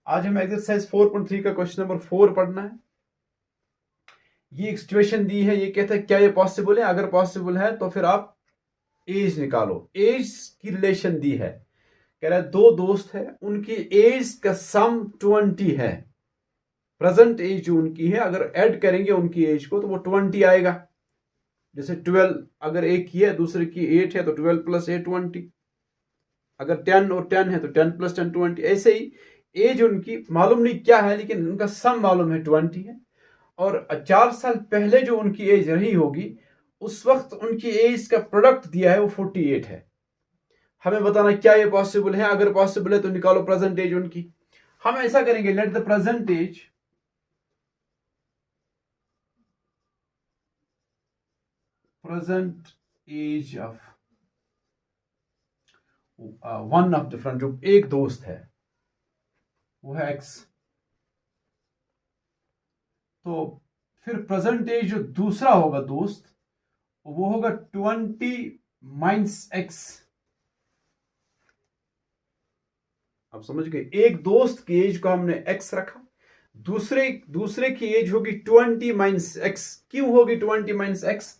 आज हमें एक्सरसाइज 4.3 का क्वेश्चन नंबर 4 पढ़ना है। ये एक सिचुएशन दी है, ये कहता है क्या ये पॉसिबल है, अगर पॉसिबल है तो फिर आप एज निकालो। एज की रिलेशन दी है, कह रहा है दो दोस्त है, उनकी एज का सम 20 है। प्रेजेंट एज जो उनकी है, अगर ऐड करेंगे उनकी एज को तो वो 20 आएगा। जैसे 12, अगर एक की है दूसरे की 8 है तो 12 प्लस 8 20। अगर 10 और 10 है तो 10 प्लस 10 20। ऐसे ही एज उनकी मालूम नहीं क्या है, लेकिन उनका सम मालूम है 20 है। और 4 साल पहले जो उनकी एज रही होगी, उस वक्त उनकी एज का प्रोडक्ट दिया है वो 48 है। हमें बताना क्या ये पॉसिबल है, अगर पॉसिबल है तो निकालो प्रेजेंट एज उनकी। हम ऐसा करेंगे, let the present age of one of the friend, जो एक दोस्त है वो है एक्स। तो फिर प्रेजेंट एज जो दूसरा होगा दोस्त, वो होगा 20 माइनस एक्स। आप समझ गए, एक दोस्त की एज को हमने एक्स रखा, दूसरे की एज होगी 20 माइनस एक्स। क्यों होगी 20 माइनस एक्स?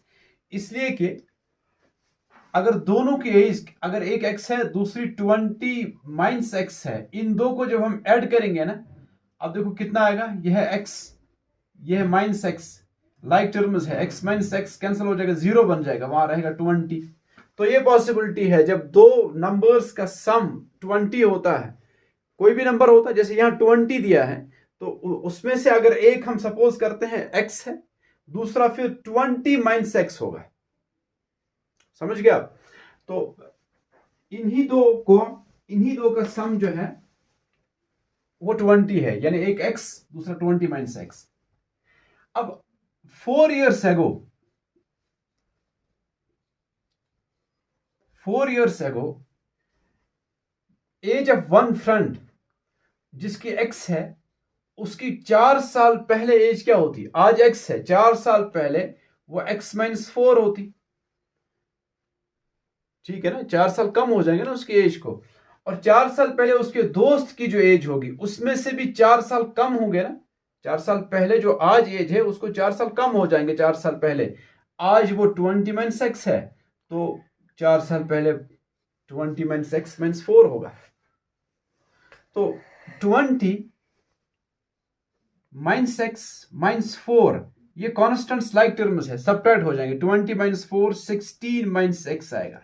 इसलिए कि अगर दोनों की एज, अगर एक एक्स है दूसरी 20 माइनस एक्स है, इन दो को जब हम ऐड करेंगे ना, अब देखो कितना आएगा। यह है एक्स, यह है माइनस एक्स, लाइक टर्म्स है, एक्स माइनस एक्स कैंसिल हो जाएगा, 0 बन जाएगा, वहां रहेगा 20। तो ये पॉसिबिलिटी है जब दो नंबर्स का सम 20 होता है, कोई भी नंबर होता है, जैसे यहां 20 दिया है, तो उसमें से अगर एक हम सपोज करते हैं एक्स है, दूसरा फिर 20 माइनस एक्स होगा। समझ गया आप? तो इन्हीं दो का सम जो है वो 20 है, यानी एक एक्स दूसरा 20 माइनस एक्स। अब 4 years ago, 4 years ago, age of one friend जिसकी एक्स है, उसकी 4 साल पहले एज क्या होती? आज एक्स है, 4 साल पहले वो एक्स माइनस 4 होती। ठीक है ना, 4 साल कम हो जाएंगे ना उसकी एज को। और 4 साल पहले उसके दोस्त की जो एज होगी, उसमें से भी 4 साल कम होंगे ना। 4 साल पहले जो आज एज है, उसको 4 साल कम हो जाएंगे। 4 साल पहले आज वो 20 माइनस एक्स है, तो 4 साल पहले 20 माइनस एक्स माइनस 4 होगा। तो 20 माइनस एक्स माइनस 4, ये कॉन्स्टेंट्स लाइक टर्म्स है, सबट्रैक्ट हो जाएंगे। 20 माइनस 4 16 माइनस एक्स आएगा।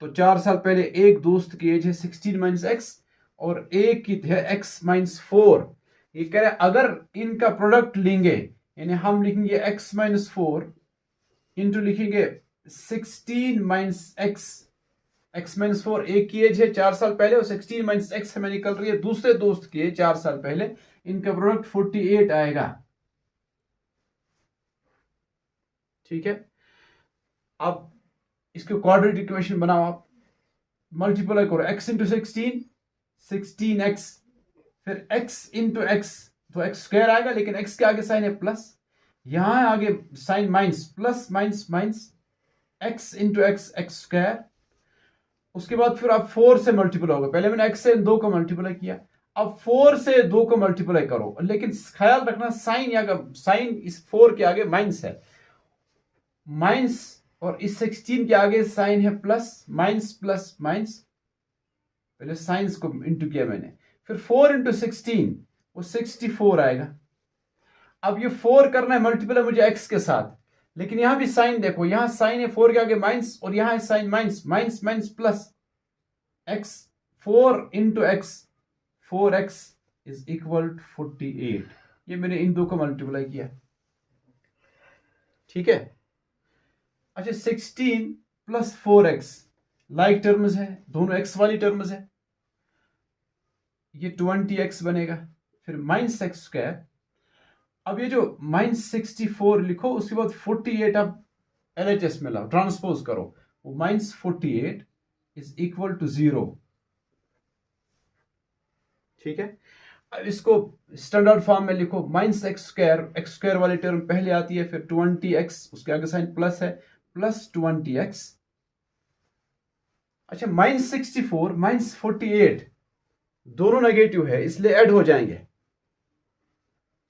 तो 4 साल पहले एक दोस्त की एज है 16 माइनस एक्स, और एक की है एक्स माइनस 4। ये कह रहे हैं अगर इनका प्रोडक्ट लेंगे, यानी हम लिखेंगे एक्स माइनस 4 इंटू लिखेंगे 16 माइनस एक्स। एक्स माइनस 4 एक की एज है 4 साल पहले, और 16 माइनस एक्स हमें निकल रही है दूसरे दोस्त की एज 4 साल पहले। इनका प्रोडक्ट 48 आएगा। ठीक है, अब इसके क्वाड्रेटिक इक्वेशन बनाओ आप, मल्टीप्लाई करो x इंटू 16, 16x, फिर x इंटू एक्स, तो एक्स स्क्वायर आएगा, लेकिन x के आगे साइन है प्लस, यहां है आगे sign minus, plus minus minus, x into x, x square. उसके बाद फिर आप 4 से मल्टीप्लाई होगा। पहले मैंने x से 2 को मल्टीप्लाई किया, अब 4 से 2 को मल्टीप्लाई करो, लेकिन ख्याल रखना साइन साइन इस 4 के आगे माइनस है, माइनस, और इस 16 के आगे साइन है प्लस, माइनस प्लस माइनस। पहले साइंस को इंटू किया मैंने, फिर 4 इंटू 16, वो 64 आएगा। अब ये 4 करना है मल्टीप्लाई मुझे एक्स के साथ, लेकिन यहां भी साइन देखो, यहां साइन है 4 के आगे माइनस, और यहां है sign minus, minus minus plus, x, 4 into x, 4x is equal to 48। ये मैंने इन दो को मल्टीप्लाई किया। ठीक है, अच्छा 16 प्लस 4x लाइक टर्म्स है, दोनों x वाली टर्म्स है, ये 20x बनेगा, फिर माइनस एक्स स्क्वायर। अब ये जो माइनस 64 लिखो, उसके बाद 48 अब LHS में लाओ, ट्रांसपोज करो, वो माइनस 48 इज इक्वल टू 0। ठीक है, अब इसको स्टैंडर्ड फॉर्म में लिखो, माइनस एक्स स्क्वायर वाली टर्म पहले आती है, फिर 20x, उसके आगे साइन प्लस है, प्लस 20x। अच्छा, माइनस 64 माइनस 48, दोनों नेगेटिव है इसलिए ऐड हो जाएंगे,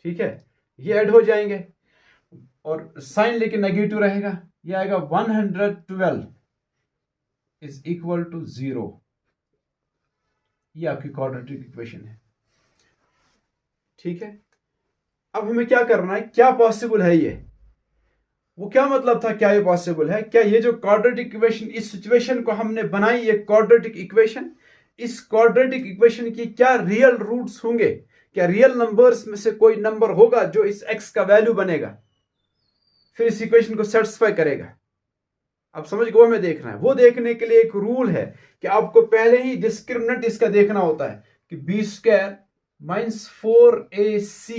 ठीक है, ये ऐड हो जाएंगे और साइन लेकिन नेगेटिव रहेगा, ये आएगा 112 इज इक्वल टू 0। ये आपकी क्वाड्रेटिक इक्वेशन है, ठीक है। अब हमें क्या करना है, क्या पॉसिबल है ये, वो क्या मतलब था, क्या ये पॉसिबल है, क्या ये जो क्वाड्रेटिक इक्वेशन, इस सिचुएशन को हमने बनाई ये क्वाड्रेटिक इक्वेशन, इस क्वाड्रेटिक इक्वेशन की क्या रियल रूट्स होंगे, क्या रियल नंबर्स में से कोई नंबर होगा जो इस x का वैल्यू बनेगा, फिर इस इक्वेशन को सेटिस्फाई करेगा। अब समझ गए, हमें देखना है, वो देखने के लिए एक रूल है कि आपको पहले ही डिस्क्रिमिनेंट इसका देखना होता है कि b² माइनस 4ac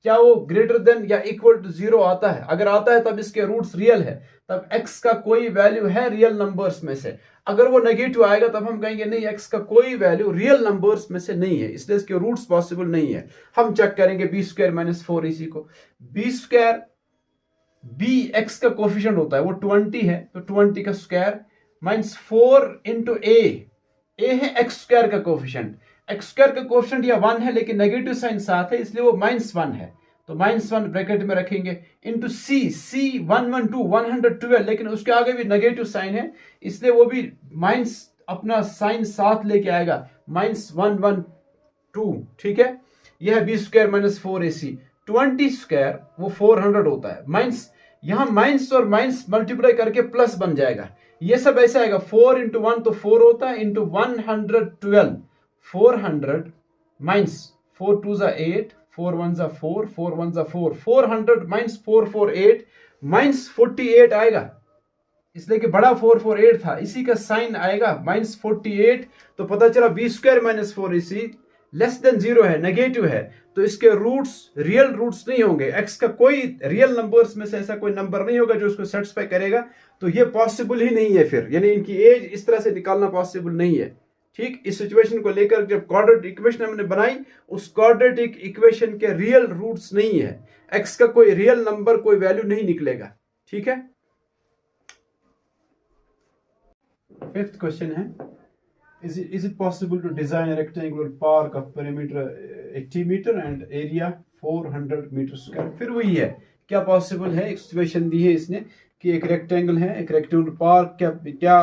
क्या वो ग्रेटर देन या इक्वल टू 0 आता है, अगर आता है तब इसके रूट्स रियल है, तब x का कोई वैल्यू है रियल नंबर्स में से, अगर वो नेगेटिव आएगा तब हम कहेंगे नहीं x का कोई वैल्यू रियल नंबर्स में से नहीं है, इसलिए इसके रूट्स पॉसिबल नहीं है। हम चेक करेंगे b² माइनस 4ac को, b² b x का कोफिशिएंट होता है वो 20 है, तो 20 का स्क्वायर माइनस 4 इंटू ए है x² का कोफिशिएंट, x² का कोफिशिएंट या 1 है लेकिन नेगेटिव साइन साथ है इसलिए वो -1 है, तो -1 ब्रैकेट में रखेंगे, इंटू सी 112 लेकिन उसके आगे भी नेगेटिव साइन है इसलिए वो भी माइनस अपना साइन साथ लेके आएगा, -112, ठीक है। यह है b² माइनस 4ac, 20² वो 400 होता है, माइनस यहां माइनस और माइनस मल्टीप्लाई करके प्लस बन जाएगा, ये सब ऐसे आएगा, 4 इंटू 1 तो 4 होता है, इंटू 112 400 माइनस 4 2 जा 8 4 1 जा 4 4 1 जा 4 400 माइनस 448 माइनस 48 आएगा, इसलिए कि बड़ा 448 था, इसी का साइन आएगा -48, तो पता चला b² minus 4ac less than 0 है, नेगेटिव है, तो इसके रूट्स रियल रूट्स नहीं होंगे, x का कोई रियल नंबर्स में से ऐसा कोई नंबर नहीं होगा जो इसको सेटिस्फाई करेगा, तो ये पॉसिबल ही नहीं है फिर, यानी इनकी एज इस तरह से निकालना पॉसिबल नहीं है, ठीक। इस सिचुएशन को लेकर जब क्वाड्रेटिक इक्वेशन हमने बनाई, उस क्वाड्रेटिक इक्वेशन के रियल रूट्स नहीं है, x का कोई रियल नंबर कोई वैल्यू नहीं निकलेगा, ठीक है। फिफ्थ क्वेश्चन है, is it possible to design a rectangular park of perimeter 80 meter and area 400 meter square। फिर वही है, क्या पॉसिबल है, एक सिचुएशन दी है इसने कि एक रेक्टेंगल है, एक रेक्टेंगुलर पार्क, क्या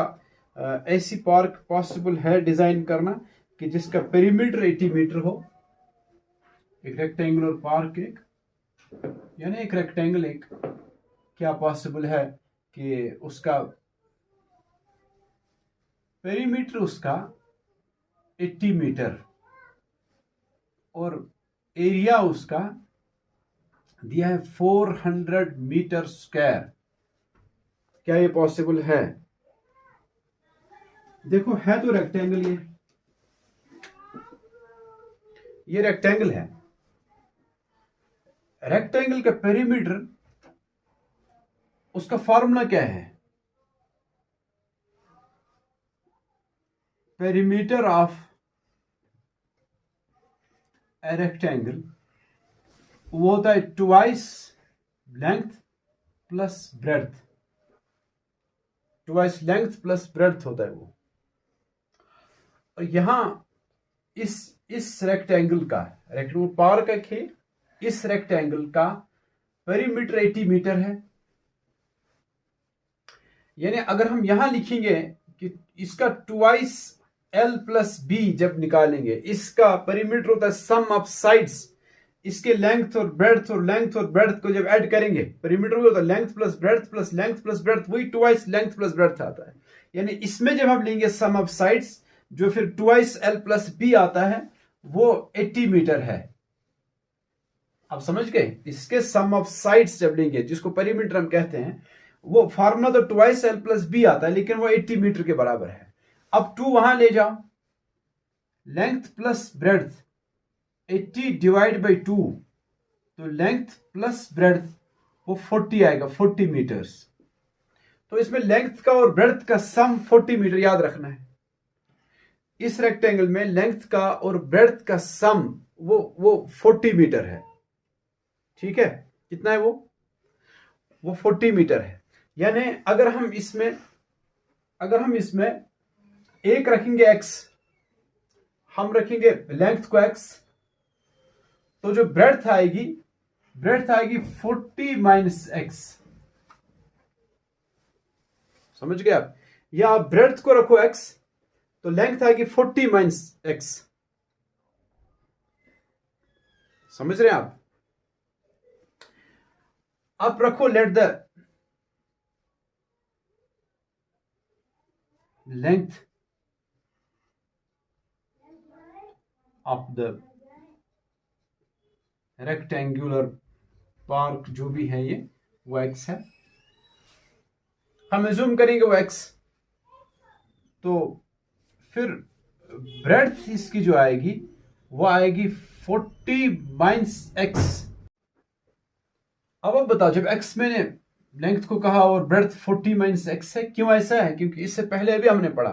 ऐसी पार्क पॉसिबल है डिजाइन करना कि जिसका पेरीमीटर 80 मीटर हो, एक रेक्टेंगुलर पार्क, एक यानी एक रेक्टेंगल, एक क्या पॉसिबल है कि उसका पेरीमीटर उसका 80 मीटर और एरिया उसका दिया है 400 मीटर स्क्वायर, क्या ये पॉसिबल है। देखो है तो रेक्टेंगल, ये रेक्टेंगल है, रेक्टेंगल का पेरीमीटर उसका फॉर्मूला क्या है, पेरीमीटर ऑफ ए रेक्टेंगल वो होता है twice length plus breadth, twice length plus breadth होता है वो, और यहां इस रेक्टेंगल का, रेक्टेंगल पार्क है, इस रेक्टेंगल का पेरीमीटर 80 मीटर है, यानी अगर हम यहां लिखेंगे कि इसका ट्वाइस L प्लस B जब निकालेंगे, इसका पेरीमीटर होता है सम ऑफ साइड्स, इसके लेंथ और ब्रेड्थ और लेंथ और ब्रेड्थ को जब ऐड करेंगे पेरीमीटर होता है length plus breadth plus length plus breadth, वही ट्वाइस लेंथ प्लस ब्रेड्थ आता है, यानी इसमें जब हम लेंगे सम ऑफ साइड्स जो फिर ट्वाइस L प्लस B आता है वो 80 मीटर है। आप समझ गए, इसके सम ऑफ साइड्स जब लेंगे जिसको पेरीमीटर हम कहते हैं, वो फार्मूला तो ट्वाइस L प्लस B आता है लेकिन वो 80 मीटर के बराबर है। अब 2 वहां ले जाओ, length plus breadth 80 divide by 2, तो लेंथ प्लस ब्रेड्थ वो 40 आएगा, 40 मीटर्स, तो इसमें लेंथ का और ब्रेड्थ का सम 40 मीटर याद रखना है। इस रेक्टेंगल में लेंथ का और ब्रेड्थ का सम वो 40 मीटर है, ठीक है, कितना है वो 40 मीटर है, यानी अगर हम इसमें एक रखेंगे x, हम रखेंगे लेंथ को x, तो जो ब्रेड्थ आएगी 40 माइनस x। समझ गए आप? या आप ब्रेड्थ को रखो x, तो लेंथ आएगी 40 माइनस x। समझ रहे हैं आप रखो let the length of the rectangular park, जो भी है ये, वो x है। हम एज्यूम करेंगे वो x, तो फिर ब्रेड्थ इसकी जो आएगी वो आएगी 40 माइनस x। अब बताओ, जब x मैंने लेंथ को कहा और ब्रेड्थ 40 माइनस x है, क्यों ऐसा है? क्योंकि इससे पहले अभी हमने पढ़ा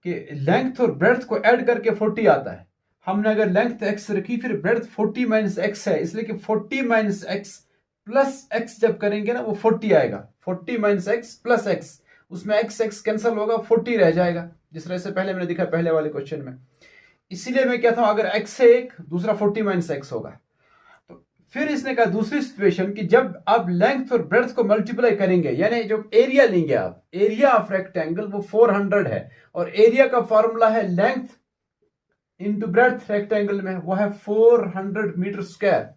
कि लेंथ और ब्रेड्थ को ऐड करके 40 आता है। हमने अगर लेंथ x रखी फिर ब्रेड्थ 40 माइनस x है, इसलिए कि 40 माइनस x प्लस x जब करेंगे ना वो 40 आएगा। 40 माइनस x प्लस x, उसमें x कैंसिल होगा, 40 रह जाएगा, जिस तरह से पहले मैंने दिखा पहले वाले क्वेश्चन में। इसीलिए मैं कहता हूं अगर x है एक, दूसरा 40 माइनस x होगा। तो फिर इसने कहा दूसरी सिचुएशन कि जब आप लेंथ और ब्रेड्थ को मल्टीप्लाई करेंगे, यानी जो एरिया लेंगे आप, एरिया ऑफ रेक्टेंगल वो 400 है, और एरिया का फॉर्मूला है लेंथ इंटू ब्रेड्थ रेक्टेंगल में, वो है 400 मीटर स्क्वायर।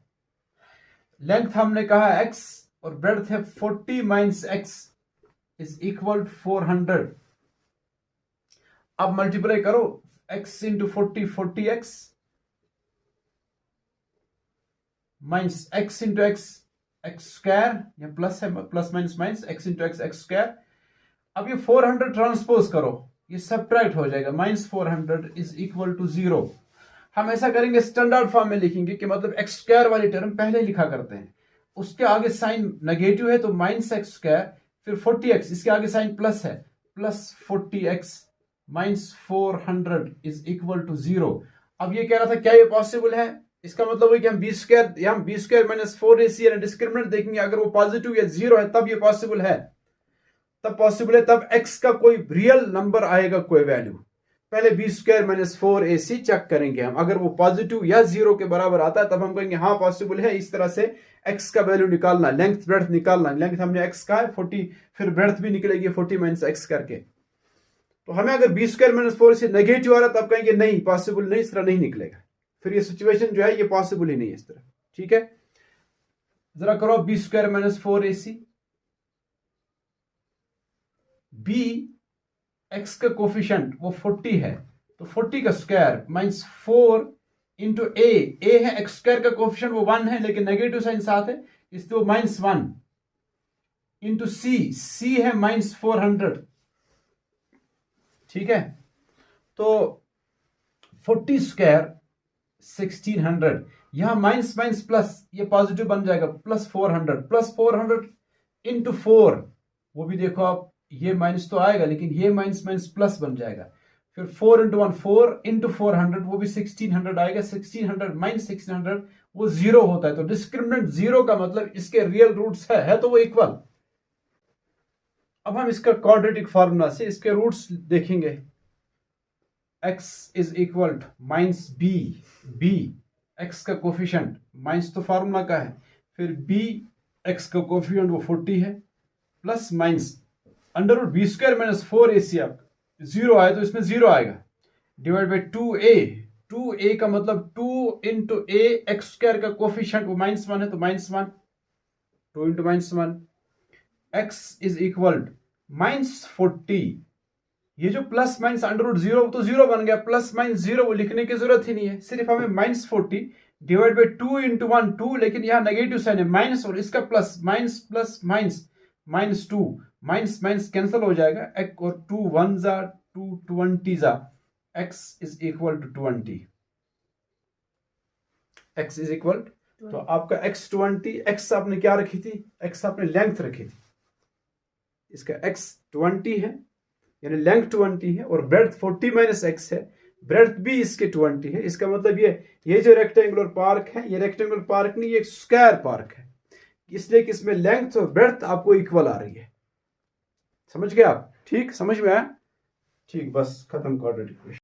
लेंथ हमने कहा x और ब्रेड्थ है 40 minus x is equal to 400। अब मल्टीप्लाई करो x into 40x minus x into x square, या प्लस है, plus minus minus, x into x square. अब ये 400 ट्रांसपोज करो, ये सब्ट्रैक्ट हो जाएगा, माइनस 400 इज इक्वल टू 0। हम ऐसा करेंगे, स्टैंडर्ड फॉर्म में लिखेंगे कि मतलब x स्क्वायर वाली टर्म पहले लिखा करते हैं, उसके आगे साइन नेगेटिव है तो माइनस x स्क्वायर, फिर 40x, इसके आगे साइन प्लस है, plus 40x minus 400 is equal to 0। अब ये कह रहा था क्या ये पॉसिबल है? इसका मतलब है कि हम बी स्क्वायर माइनस 4ac यानी डिस्क्रिमिनेंट देखेंगे, अगर वो पॉजिटिव या 0 है तब ये पॉसिबल है, तब x का कोई रियल नंबर आएगा, कोई वैल्यू। पहले B square minus 4ac check करेंगे हम, अगर वो पॉजिटिव या 0 के बराबर आता है तब हम कहेंगे हाँ पॉसिबल है। इस तरह से x का वैल्यू निकालना, लेंथ ब्रेड्थ निकालना। लेंथ हमने x का है 40, फिर ब्रेड्थ भी निकलेगी 40 माइनस x करके। तो हमें अगर B square minus 4ac negative आ रहा है तब कहेंगे नहीं पॉसिबल नहीं, इस तरह नहीं निकलेगा। फिर ये सिचुएशन जो है ये पॉसिबल ही नहीं है इस तरह। ठीक है, जरा करो b square minus 4ac, b x का कोफिशिएंट वो 40 है, तो 40 का स्क्वायर माइनस 4 इंटू ए है x स्क्वायर का कोफिशिएंट वो 1 है, लेकिन नेगेटिव साइन साथ है इसलिए वो माइनस 1 इंटू सी है माइनस 400। ठीक है, तो 40 स्क्वायर 1600, यहां माइनस माइनस प्लस, ये पॉजिटिव बन जाएगा, प्लस 400 इंटू 4, वो भी देखो आप, ये माइनस तो आएगा लेकिन ये माइनस माइनस प्लस बन जाएगा, फिर 4 इंटू 1 4 इंटू 400, वो भी 1600 आएगा। 1600 माइनस 1600 वो 0 होता है, तो डिस्क्रिमिनेंट 0 का मतलब इसके रियल रूट्स है तो वो इक्वल। अब हम इसका क्वाड्रेटिक फार्मूला से इसके रूट्स देखेंगे। x is equal to minus b x का कोफिशिएंट माइनस तो फार्मूला का है, फिर b x का कोफिशिएंट वो 40 है, plus minus under root b square minus 4ac, आप 0 आए तो इसमें 0 आएगा, डिवाइड बाई 2a का मतलब 2 इंटू a x स्क्वायर का कोफिशिएंट वो माइनस 1 है तो minus 1, 2 into minus 1, x is equal minus 40। ये जो प्लस माइनस अंडर रूट 0 तो 0 बन गया, प्लस माइनस 0 वो लिखने की जरूरत ही नहीं है, सिर्फ हमें माइनस 40 डिवाइड बाई 2 इंटू 1 2, लेकिन यहाँ नेगेटिव साइन है माइनस और इसका plus, minus plus minus minus 2, minus minus cancel हो जाएगा, एक और 2 1 जा 2 20 जा, x is equal to 20, x is equal, तो आपका x 20, x आपने क्या रखी थी, x आपने लेंथ रखी थी, इसका x 20 है यानी लेंथ 20 है, और ब्रेड्थ 40 माइनस x है, ब्रेड्थ भी इसके 20 है। इसका मतलब ये जो रेक्टेंगुलर पार्क है, ये रेक्टेंगुलर पार्क नहीं, ये एक स्क्वायर पार्क है, इसलिए कि इसमें लेंथ और ब्रेड्थ आपको इक्वल आ रही है। समझ गए आप? ठीक, समझ में आया? ठीक, बस खत्म क्वाड्रेटिक इक्वेशन।